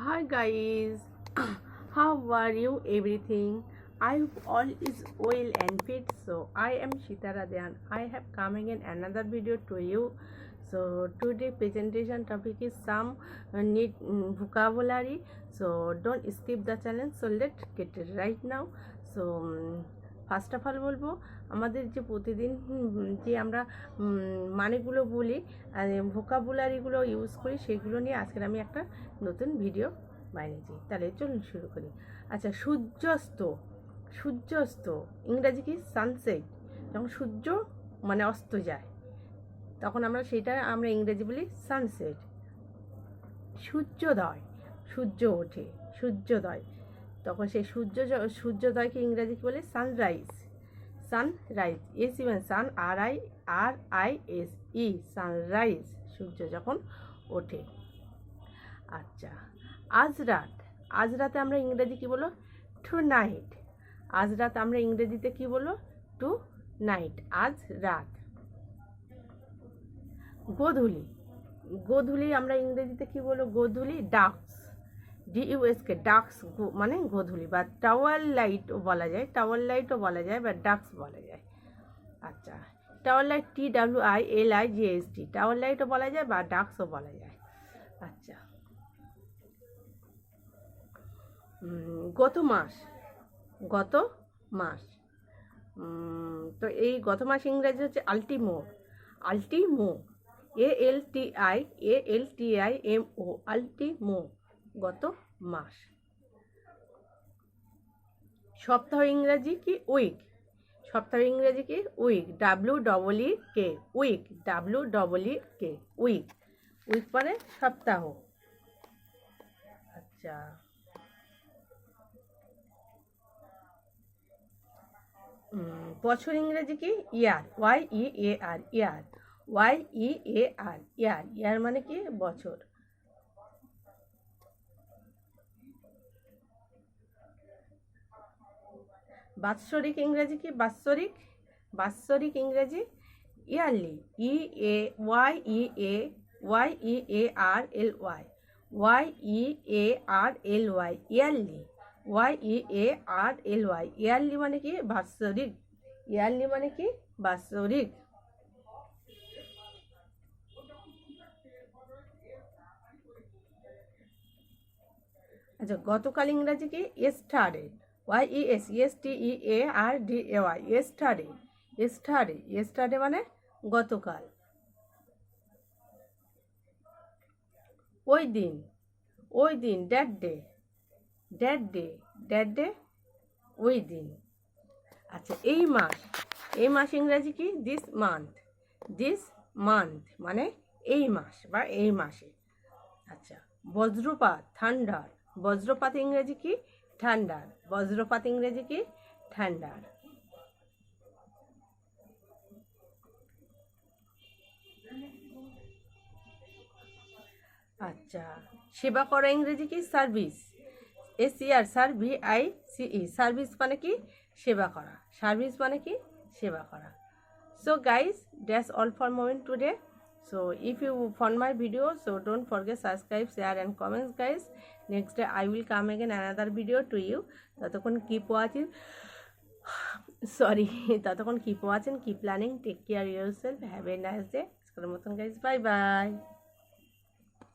Hi guys, how are you? Everything? I hope all is well and fit. So I am Shitara Dhyan. I have come again another video to you. So today presentation topic is some need vocabulary. So don't skip the challenge. So let's get it right now. So first of all বলবো আমাদের যে প্রতিদিন যে আমরা মানেগুলো বলি ভোকাবুলারিগুলো use করি সেগুলো নিয়ে আজকের আমি একটা নতুন ভিডিও বানিয়েছি। তাহলে চলুন শুরু করি। আচ্ছা, সূর্যাস্ত ইংরাজি কি? সানসেট। যখন সূর্য মানে অস্ত যায় তখন আমরা ইংরেজি বলি সানসেট। সূর্য ওঠে, সূর্যোদয়, তখন সেই সূর্যোদয়কে ইংরাজি কি বলে? সানরাইজ। এস ইভেন সান RISE সানরাইজ, সূর্য যখন ওঠে। আচ্ছা, আজ রাতে আমরা ইংরেজি কি বলো? Tonight. আজ রাত আমরা ইংরেজিতে কি বলো? টু নাইট, আজ রাত। গোধূলি আমরা ইংরেজিতে কি বলো? গোধূলি। DUSK ডাক্স মানে গোধূলি, বা টাওয়ার লাইটও বলা যায় বা ডাক্স বলা যায়। আচ্ছা, টাওয়ার লাইট TWILIGHT টাওয়ার লাইটও বলা যায় বা ডাক্সও বলা যায়। আচ্ছা, গত মাস তো এই গত মাস ইংরেজি হচ্ছে আল্টিমো। ALTIMO আল্টিমো, গত মাস। সপ্তাহ ইংরেজি কি? উইক। WEEK উইক মানে সপ্তাহ। আচ্ছা, বছর ইংরেজি কি? ইয়ার। ইয়ার মানে কি? বছর। বাৎসরিক ইংরেজি কি? বাৎসরিক ইংরেজি ইয়ারলি। YEARLY yearly. ইয়ারলি মানে কি? বাৎসরিক। আচ্ছা, গতকাল ইংরাজি কি? ইয়েস্টারডে। ইয়েস্টারডে মানে গতকাল। ওই দিন দ্যাট ডে ওই দিন। আচ্ছা, এই মাস ইংরাজি কি? দিস মান্থ মানে এই মাস বা এই মাসে। আচ্ছা, বজ্রপাত ইংরেজি কি? থান্ডার। আচ্ছা, সেবা করা ইংরেজি কি? সার্ভিস। SERVICE সার্ভিস মানে কি? সেবা করা। So guys, that's all for moment today. So if you found my video, so don't forget subscribe, share and comments guys. Next day I will come again another video to you. ততক্ষণ keep watching, keep planning, take care yourself, have a nice day. আজকের মতন guys, bye bye.